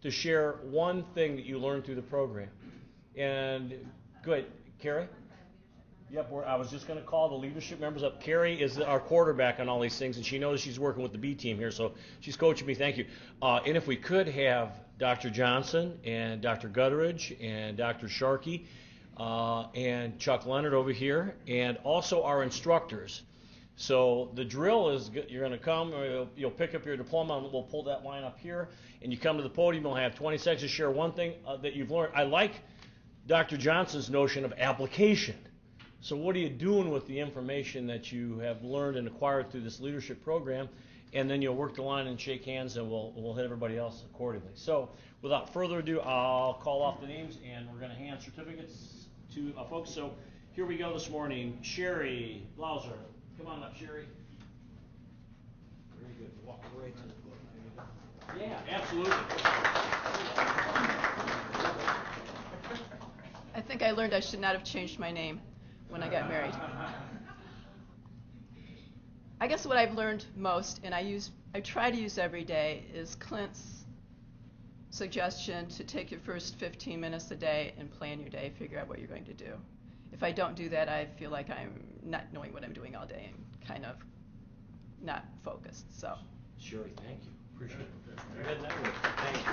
to share one thing that you learned through the program. And good, Carrie? Yep, I was just going to call the leadership members up. Carrie is our quarterback on all these things, and she knows she's working with the B team here, so she's coaching me. Thank you. And if we could have Dr. Johnson and Dr. Gutteridge and Dr. Sharkey and Chuck Leonard over here, and also our instructors. So the drill is you're going to come, or you'll pick up your diploma, and we'll pull that line up here, and you come to the podium. You'll have 20 seconds to share one thing that you've learned. I like Dr. Johnson's notion of application. So what are you doing with the information that you have learned and acquired through this leadership program? And then you'll work the line and shake hands, and we'll hit everybody else accordingly. So without further ado, I'll call off the names, and we're going to hand certificates to folks. So here we go this morning. Sherry Blauser. Come on up, Sherry. Very good. Walk right to the book. Yeah, absolutely. I think I learned I should not have changed my name when I got married. I guess what I've learned most, and I try to use every day, is Clint's suggestion to take your first 15 minutes a day and plan your day, figure out what you're going to do. If I don't do that, I feel like I'm not knowing what I'm doing all day and kind of not focused. So. Sherry, thank you. Appreciate it. Good network. Thank you.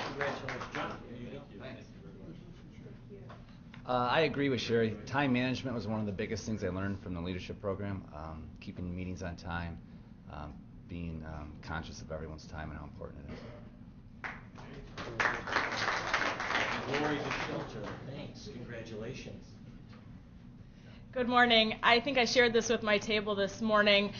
Congratulations, John. There you go. Thanks. I agree with Sherry. Time management was one of the biggest things I learned from the leadership program. Keeping meetings on time, being conscious of everyone's time and how important it is. Lori DeShelter, thanks. Congratulations. Good morning. I think I shared this with my table this morning.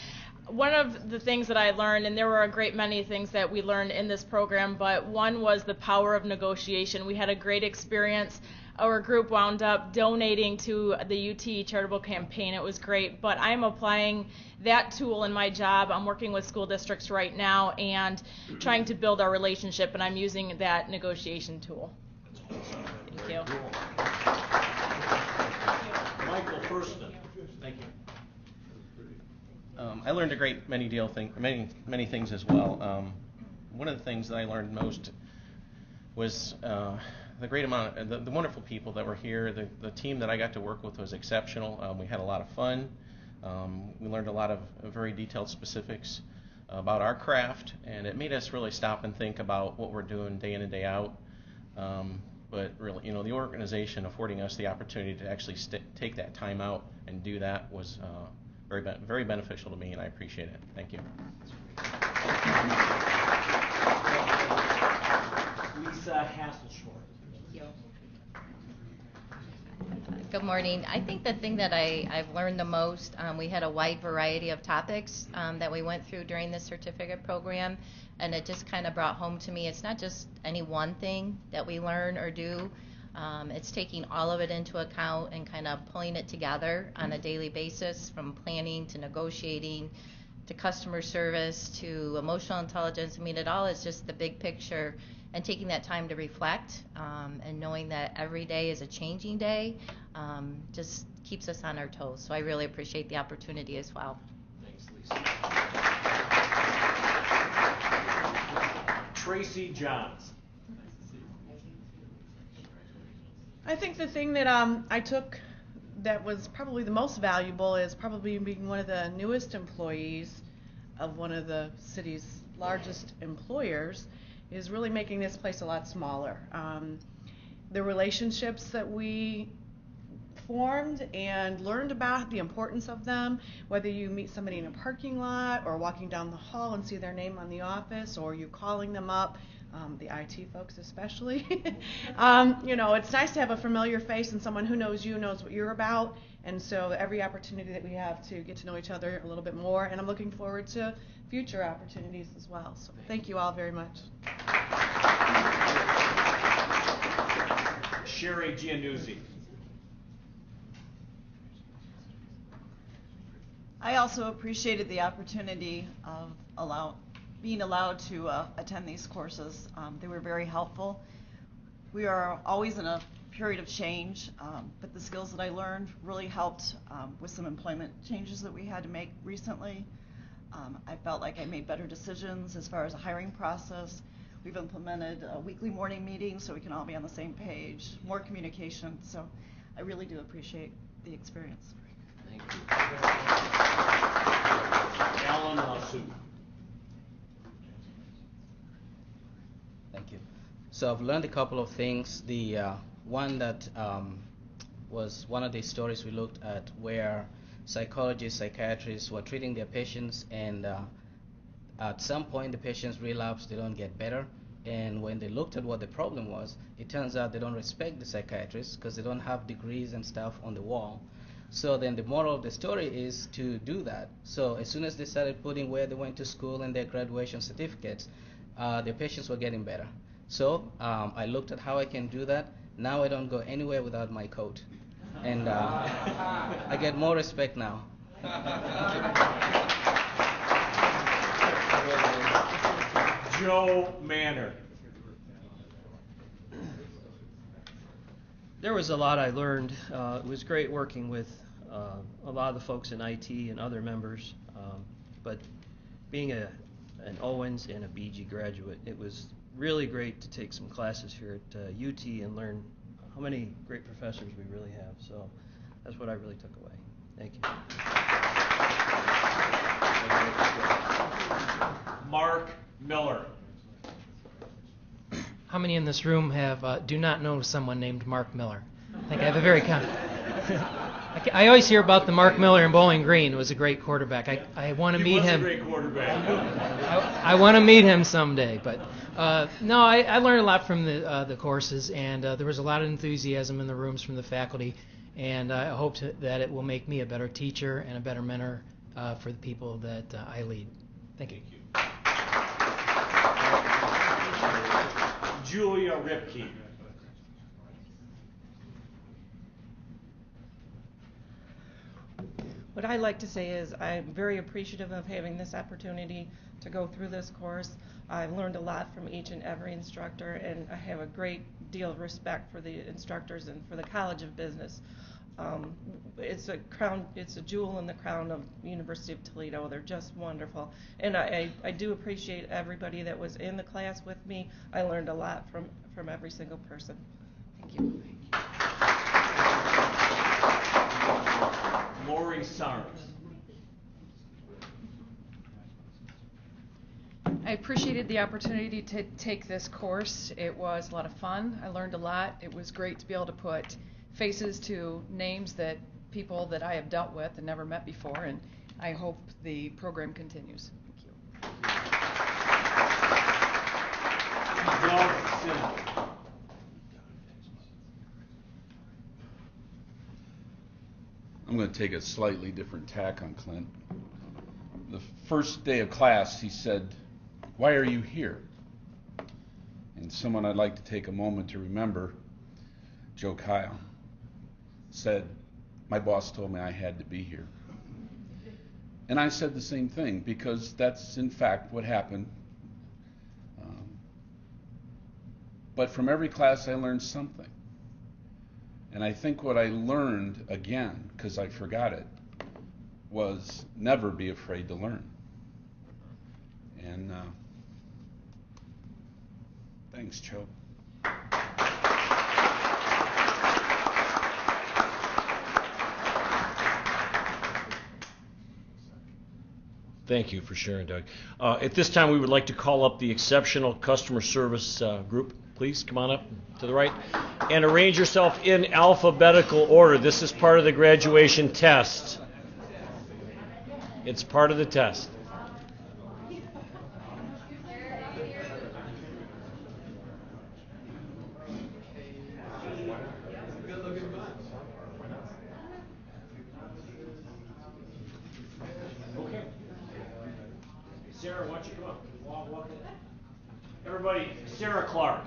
One of the things that I learned, and there were a great many things that we learned in this program, but one was the power of negotiation. We had a great experience. Our group wound up donating to the UT charitable campaign. It was great, but I'm applying that tool in my job. I'm working with school districts right now and trying to build our relationship, and I'm using that negotiation tool. Thank you. Michael Thurston. Thank you. I learned a great many things as well. One of the things that I learned most was the great amount, the wonderful people that were here. The team that I got to work with was exceptional. We had a lot of fun. We learned a lot of very detailed specifics about our craft, and it made us really stop and think about what we're doing day in and day out. But really, the organization affording us the opportunity to actually take that time out and do that was very beneficial to me, and I appreciate it. Thank you. Lisa Hasselschwartz. Good morning. I think the thing that I've learned the most, we had a wide variety of topics that we went through during the certificate program, and it just kind of brought home to me, it's not just any one thing that we learn or do. It's taking all of it into account and kind of pulling it together on a daily basis, from planning to negotiating to customer service to emotional intelligence. I mean, it all is just the big picture, and taking that time to reflect and knowing that every day is a changing day just keeps us on our toes. So I really appreciate the opportunity as well. Thanks, Lisa. Tracy Johns. I think the thing that I took that was probably the most valuable is probably being one of the newest employees of one of the city's largest employers is really making this place a lot smaller. The relationships that we formed and learned about, the importance of them, whether you meet somebody in a parking lot or walking down the hall and see their name on the office, or you calling them up, the IT folks especially. It's nice to have a familiar face and someone who knows you, knows what you're about, and so every opportunity that we have to get to know each other a little bit more, and I'm looking forward to future opportunities as well. So thank you all very much. Sherry Giannuzzi. I also appreciated the opportunity of being allowed to attend these courses. They were very helpful. We are always in a period of change, but the skills that I learned really helped with some employment changes that we had to make recently. I felt like I made better decisions as far as a hiring process. We've implemented weekly morning meetings so we can all be on the same page, more communication. So I really do appreciate the experience. Thank you. Alan Sue. Thank you. So I've learned a couple of things. The one that was one of the stories we looked at where psychologists, psychiatrists were treating their patients, and at some point the patients relapse, they don't get better. And when they looked at what the problem was, it turns out they don't respect the psychiatrists because they don't have degrees and stuff on the wall. So then the moral of the story is to do that. So as soon as they started putting where they went to school and their graduation certificates, their patients were getting better. So I looked at how I can do that. Now I don't go anywhere without my coat. And I get more respect now. Joe Manor. There was a lot I learned. It was great working with a lot of the folks in IT and other members. But being an Owens and a BG graduate, it was really great to take some classes here at UT and learn how many great professors we really have. So that's what I really took away. Thank you. Mark Miller. How many in this room have do not know someone named Mark Miller? I think I have a very I always hear about the Mark Miller in Bowling Green. Was a great quarterback. I want to meet him. He was a great quarterback. I want to meet him someday. But no, I learned a lot from the courses, and there was a lot of enthusiasm in the rooms from the faculty. And I hope that it will make me a better teacher and a better mentor for the people that I lead. Thank you. Julia Ripke. What I like to say is I'm very appreciative of having this opportunity to go through this course. I've learned a lot from each and every instructor, and I have a great deal of respect for the instructors and for the College of Business. It's a jewel in the crown of University of Toledo. They're just wonderful, and I do appreciate everybody that was in the class with me. I learned a lot from every single person. Thank you. Lori Sarnes. I appreciated the opportunity to take this course. It was a lot of fun. I learned a lot. It was great to be able to put faces to names that people that I have dealt with and never met before, and I hope the program continues. Thank you. I'm going to take a slightly different tack on Clint. The first day of class, he said, "Why are you here?" And someone I'd like to take a moment to remember, Joe Kyle, said, "My boss told me I had to be here." And I said the same thing, because that's in fact what happened. But from every class I learned something. And I think what I learned, again, because I forgot it, was never be afraid to learn. And thanks, Joe. Thank you for sharing, Doug. At this time, we would like to call up the exceptional customer service group. Please come on up to the right and arrange yourself in alphabetical order. This is part of the graduation test. It's part of the test. Okay. Sarah, why don't you come up? Walk in. Everybody, Sarah Clark.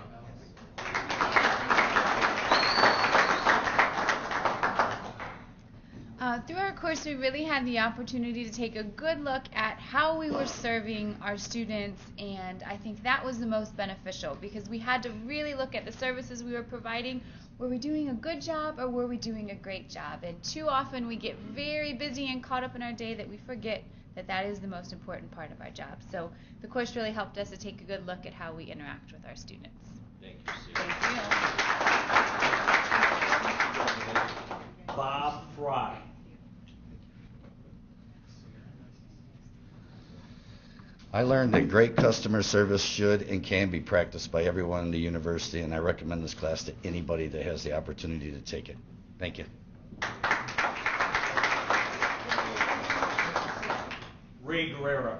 Through our course, we really had the opportunity to take a good look at how we were serving our students, and I think that was the most beneficial because we had to really look at the services we were providing. Were we doing a good job or were we doing a great job? And too often we get very busy and caught up in our day that we forget that is the most important part of our job. So the course really helped us to take a good look at how we interact with our students. Thank you, Sue. Thank you. Bob Fry. I learned that great customer service should and can be practiced by everyone in the university, and I recommend this class to anybody that has the opportunity to take it. Thank you. Ray Guerrero.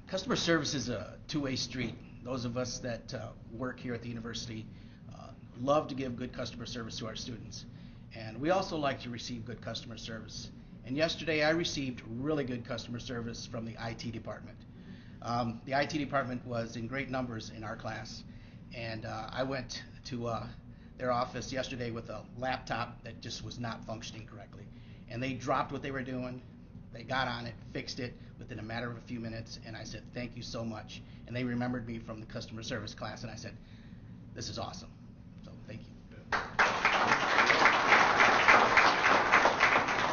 Customer service is a two-way street. Those of us that work here at the university love to give good customer service to our students. And we also like to receive good customer service. And yesterday I received really good customer service from the IT department. The IT department was in great numbers in our class. And I went to their office yesterday with a laptop that just was not functioning correctly. And they dropped what they were doing. They got on it, fixed it within a matter of a few minutes, and I said, thank you so much. And they remembered me from the customer service class, and I said, this is awesome. So thank you.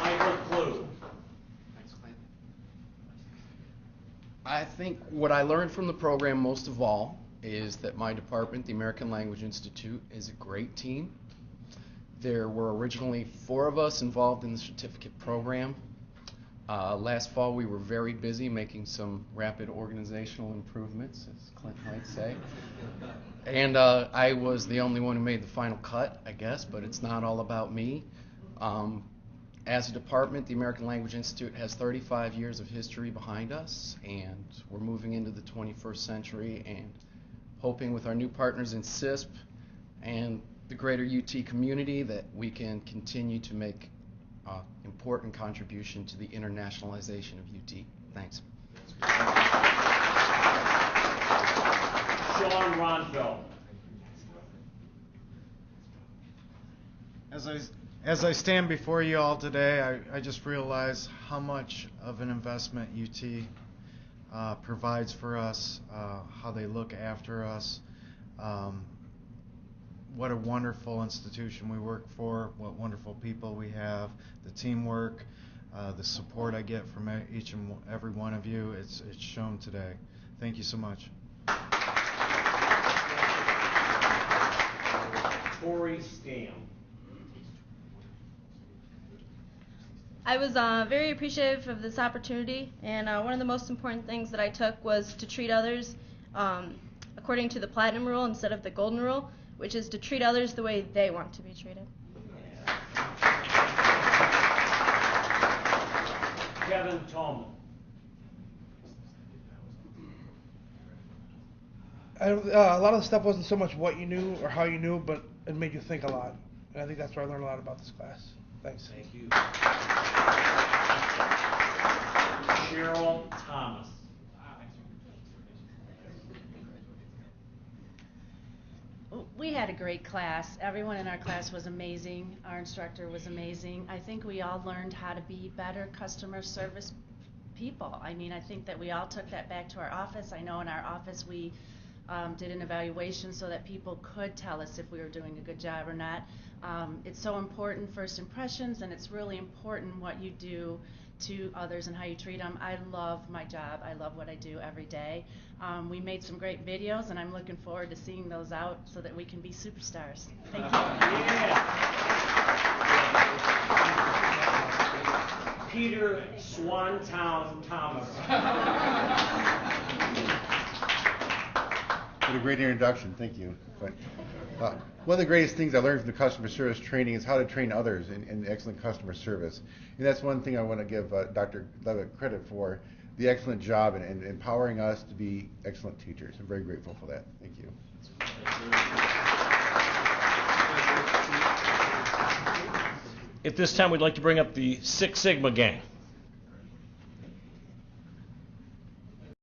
Michael Clue. I think what I learned from the program most of all is that my department, the American Language Institute, is a great team. There were originally 4 of us involved in the certificate program. Last fall we were very busy making some rapid organizational improvements, as Clint might say. And I was the only one who made the final cut, I guess, but it's not all about me. As a department, the American Language Institute has 35 years of history behind us, and we're moving into the 21st century and hoping with our new partners in CISP and the greater UT community that we can continue to make important contribution to the internationalization of UT. Thanks. Sean Ronfeld. As I stand before you all today, I just realize how much of an investment UT provides for us, how they look after us, what a wonderful institution we work for, what wonderful people we have, the teamwork, the support I get from each and every one of you. It's shown today. Thank you so much. Corey Stam. I was very appreciative of this opportunity, and one of the most important things that I took was to treat others according to the platinum rule instead of the golden rule, which is to treat others the way they want to be treated. Kevin Tallman. A lot of the stuff wasn't so much what you knew or how you knew, but it made you think a lot. And I think that's where I learned a lot about this class. Thanks. Thank you. Cheryl Thomas. We had a great class. Everyone in our class was amazing. Our instructor was amazing. I think we all learned how to be better customer service people. I mean, I think that we all took that back to our office. I know in our office we did an evaluation so that people could tell us if we were doing a good job or not. It's so important, first impressions, and it's really important what you do to others and how you treat them. I love my job. I love what I do every day. We made some great videos, and I'm looking forward to seeing those out so that we can be superstars. Thank you. Yeah. Peter Swantown Thomas. What a great introduction. Thank you. One of the greatest things I learned from the customer service training is how to train others in excellent customer service. And that's one thing I want to give Dr. Levitt credit for, the excellent job in empowering us to be excellent teachers. I'm very grateful for that. Thank you. At this time, we'd like to bring up the Six Sigma gang.